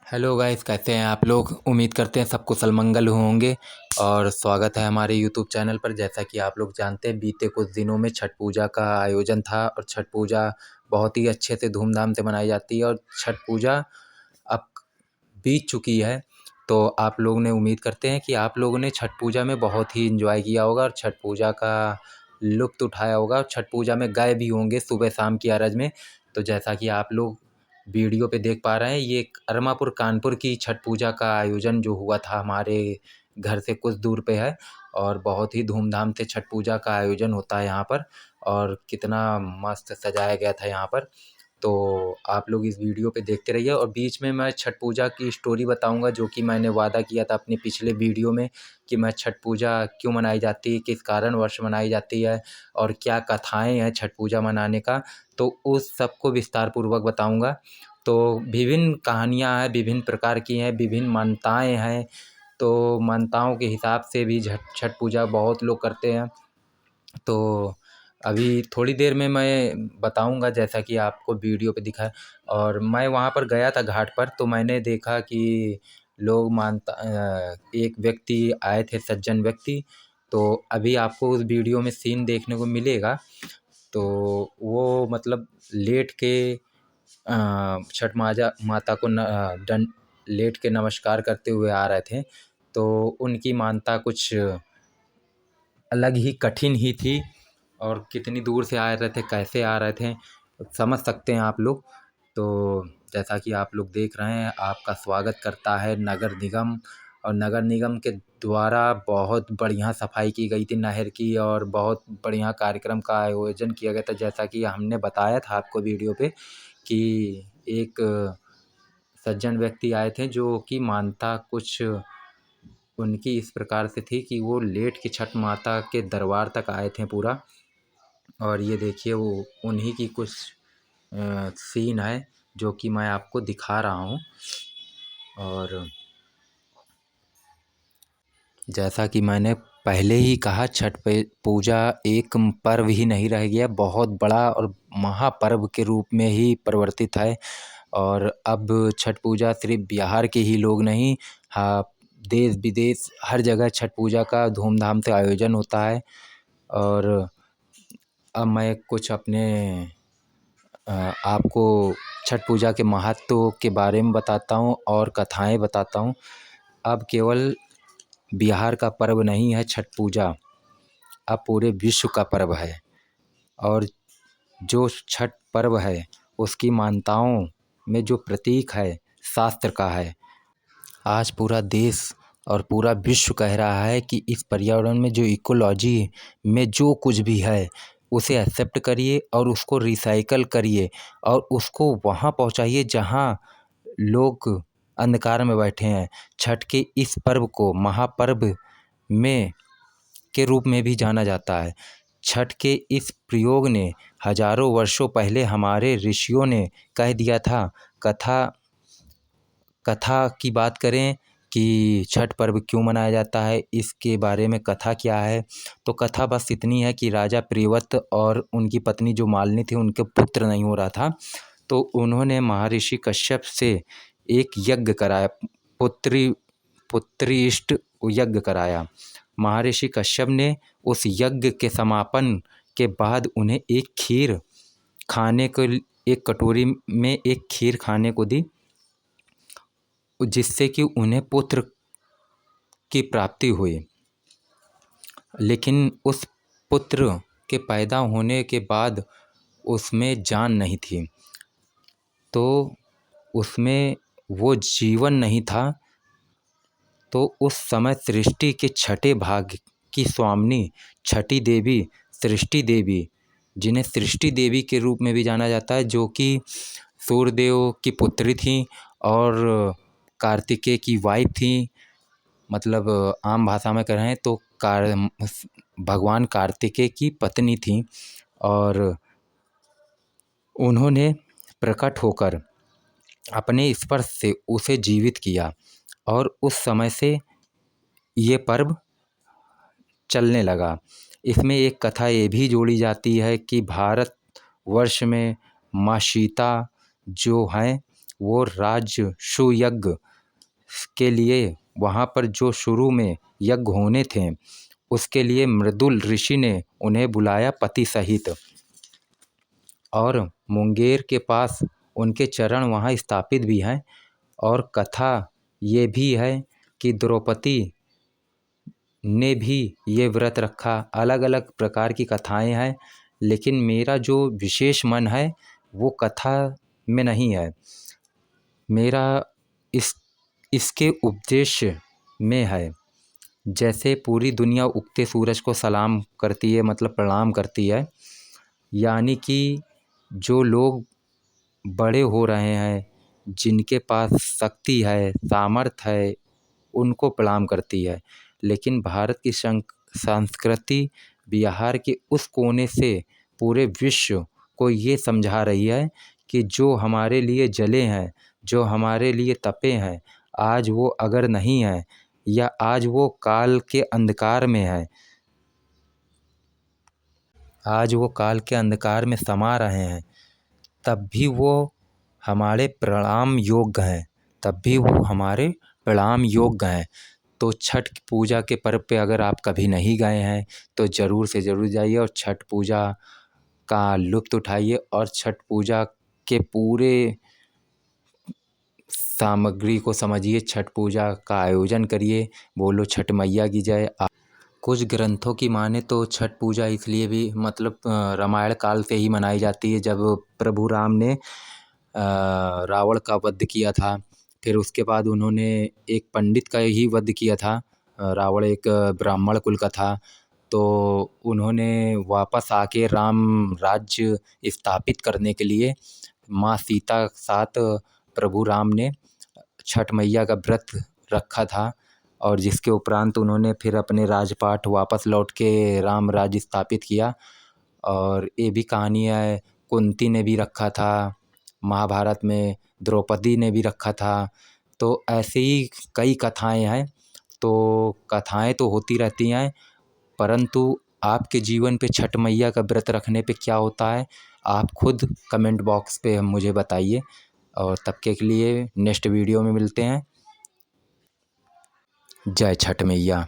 Hello guys, कैसे हैं आप लोग। उम्मीद करते हैं सब कुशल मंगल होंगे। और स्वागत है हमारे यूट्यूब चैनल पर। जैसा कि आप लोग जानते हैं, बीते कुछ दिनों में छठ पूजा का आयोजन था और छठ पूजा बहुत ही अच्छे से धूमधाम से मनाई जाती है। और छठ पूजा अब बीत चुकी है, तो आप लोग ने उम्मीद करते हैं कि आप लोगों ने छठ पूजा में बहुत ही एंजॉय किया होगा और छठ पूजा का लुत्फ़ उठाया होगा। छठ पूजा में गए भी होंगे सुबह शाम की अरज़ में। तो जैसा कि आप लोग वीडियो पे देख पा रहे हैं, ये अरमापुर कानपुर की छठ पूजा का आयोजन जो हुआ था हमारे घर से कुछ दूर पे है। और बहुत ही धूमधाम से छठ पूजा का आयोजन होता है यहाँ पर। और कितना मस्त सजाया गया था यहाँ पर। तो आप लोग इस वीडियो पे देखते रहिए। और बीच में मैं छठ पूजा की स्टोरी बताऊंगा, जो कि मैंने वादा किया था अपने पिछले वीडियो में कि मैं छठ पूजा क्यों मनाई जाती है, किस कारणवश मनाई जाती है और क्या कथाएँ हैं छठ पूजा मनाने का। तो उस सब को विस्तार पूर्वक बताऊंगा। तो विभिन्न कहानियाँ हैं, विभिन्न प्रकार की हैं, विभिन्न मान्यताएँ हैं। तो मान्यताओं के हिसाब से भी छठ पूजा बहुत लोग करते हैं। तो अभी थोड़ी देर में मैं बताऊंगा, जैसा कि आपको वीडियो पे दिखा है। और मैं वहाँ पर गया था घाट पर, तो मैंने देखा कि लोग एक व्यक्ति आए थे, सज्जन व्यक्ति। तो अभी आपको उस वीडियो में सीन देखने को मिलेगा। तो वो मतलब लेट के छठ माता को लेट के नमस्कार करते हुए आ रहे थे। तो उनकी मानता कुछ अलग ही कठिन ही थी। और कितनी दूर से आ रहे थे, कैसे आ रहे थे, समझ सकते हैं आप लोग। तो जैसा कि आप लोग देख रहे हैं, आपका स्वागत करता है नगर निगम। और नगर निगम के द्वारा बहुत बढ़िया सफाई की गई थी नहर की, और बहुत बढ़िया कार्यक्रम का आयोजन किया गया था। जैसा कि हमने बताया था आपको वीडियो पे कि एक सज्जन व्यक्ति आए थे, जो कि मानता कुछ उनकी इस प्रकार से थी कि वो लेट के छठ माता के दरबार तक आए थे पूरा। और ये देखिए, वो उन्हीं की कुछ सीन है जो कि मैं आपको दिखा रहा हूँ। और जैसा कि मैंने पहले ही कहा, छठ पूजा एक पर्व ही नहीं रह गया, बहुत बड़ा और महापर्व के रूप में ही परिवर्तित है। और अब छठ पूजा सिर्फ बिहार के ही लोग नहीं, हाँ, देश विदेश हर जगह छठ पूजा का धूमधाम से आयोजन होता है। और अब मैं कुछ अपने आपको छठ पूजा के महत्व के बारे में बताता हूँ और कथाएँ बताता हूँ। अब केवल बिहार का पर्व नहीं है छठ पूजा, अब पूरे विश्व का पर्व है। और जो छठ पर्व है, उसकी मान्यताओं में जो प्रतीक है, शास्त्र का है। आज पूरा देश और पूरा विश्व कह रहा है कि इस पर्यावरण में जो इकोलॉजी में जो कुछ भी है, उसे एक्सेप्ट करिए और उसको रिसाइकल करिए और उसको वहाँ पहुँचाइए जहाँ लोग अंधकार में बैठे हैं। छठ के इस पर्व को महापर्व में के रूप में भी जाना जाता है। छठ के इस प्रयोग ने हजारों वर्षों पहले हमारे ऋषियों ने कह दिया था। कथा की बात करें कि छठ पर्व क्यों मनाया जाता है, इसके बारे में कथा क्या है, तो कथा बस इतनी है कि राजा प्रियव्रत और उनकी पत्नी जो मालिनी थी, उनके पुत्र नहीं हो रहा था। तो उन्होंने महर्षि कश्यप से एक यज्ञ कराया, पुत्रीष्ट यज्ञ कराया। महर्षि कश्यप ने उस यज्ञ के समापन के बाद उन्हें एक खीर खाने को, एक कटोरी में एक खीर खाने को दी, जिससे कि उन्हें पुत्र की प्राप्ति हुई। लेकिन उस पुत्र के पैदा होने के बाद उसमें जान नहीं थी, तो उसमें वो जीवन नहीं था। तो उस समय सृष्टि के छठे भाग की स्वामिनी छठी देवी, सृष्टि देवी, जिन्हें सृष्टि देवी के रूप में भी जाना जाता है, जो कि सूर्यदेव की पुत्री थी और कार्तिकेय की वाइफ थी। मतलब आम भाषा में कहें तो भगवान कार्तिकेय की पत्नी थी। और उन्होंने प्रकट होकर अपने स्पर्श से उसे जीवित किया और उस समय से ये पर्व चलने लगा। इसमें एक कथा ये भी जोड़ी जाती है कि भारत वर्ष में माँ सीता जो हैं, वो राजसूय यज्ञ के लिए वहाँ पर जो शुरू में यज्ञ होने थे उसके लिए मृदुल ऋषि ने उन्हें बुलाया पति सहित, और मुंगेर के पास उनके चरण वहाँ स्थापित भी हैं। और कथा ये भी है कि द्रौपदी ने भी ये व्रत रखा। अलग अलग प्रकार की कथाएं हैं, लेकिन मेरा जो विशेष मन है वो कथा में नहीं है। मेरा इसके उपदेश में है। जैसे पूरी दुनिया उगते सूरज को सलाम करती है, मतलब प्रणाम करती है, यानी कि जो लोग बड़े हो रहे हैं, जिनके पास शक्ति है, सामर्थ्य है, उनको प्रणाम करती है। लेकिन भारत की संस्कृति बिहार के उस कोने से पूरे विश्व को ये समझा रही है कि जो हमारे लिए जले हैं, जो हमारे लिए तपे हैं, आज वो अगर नहीं है या आज वो काल के अंधकार में है, आज वो काल के अंधकार में समा रहे हैं, तब भी वो हमारे प्रणाम योग्य हैं, तब भी वो हमारे प्रणाम योग्य हैं। तो छठ पूजा के पर्व पे अगर आप कभी नहीं गए हैं तो ज़रूर से ज़रूर जाइए और छठ पूजा का लुत्फ़ उठाइए और छठ पूजा के पूरे सामग्री को समझिए, छठ पूजा का आयोजन करिए। बोलो छठ मैया की जय। कुछ ग्रंथों की माने तो छठ पूजा इसलिए भी मतलब रामायण काल से ही मनाई जाती है, जब प्रभु राम ने रावण का वध किया था। फिर उसके बाद उन्होंने एक पंडित का ही वध किया था। रावण एक ब्राह्मण कुल का था, तो उन्होंने वापस आके राम राज्य स्थापित करने के लिए माँ सीता के साथ प्रभु राम ने छठ मैया का व्रत रखा था, और जिसके उपरांत उन्होंने फिर अपने राजपाट वापस लौट के राम राज्य स्थापित किया। और ये भी कहानी है, कुंती ने भी रखा था, महाभारत में द्रौपदी ने भी रखा था। तो ऐसे ही कई कथाएं हैं। तो कथाएं तो होती रहती हैं, परंतु आपके जीवन पे छठ मैया का व्रत रखने पे क्या होता है, आप खुद कमेंट बॉक्स पे मुझे बताइए। और तब के लिए नेक्स्ट वीडियो में मिलते हैं। जय छठ मैया।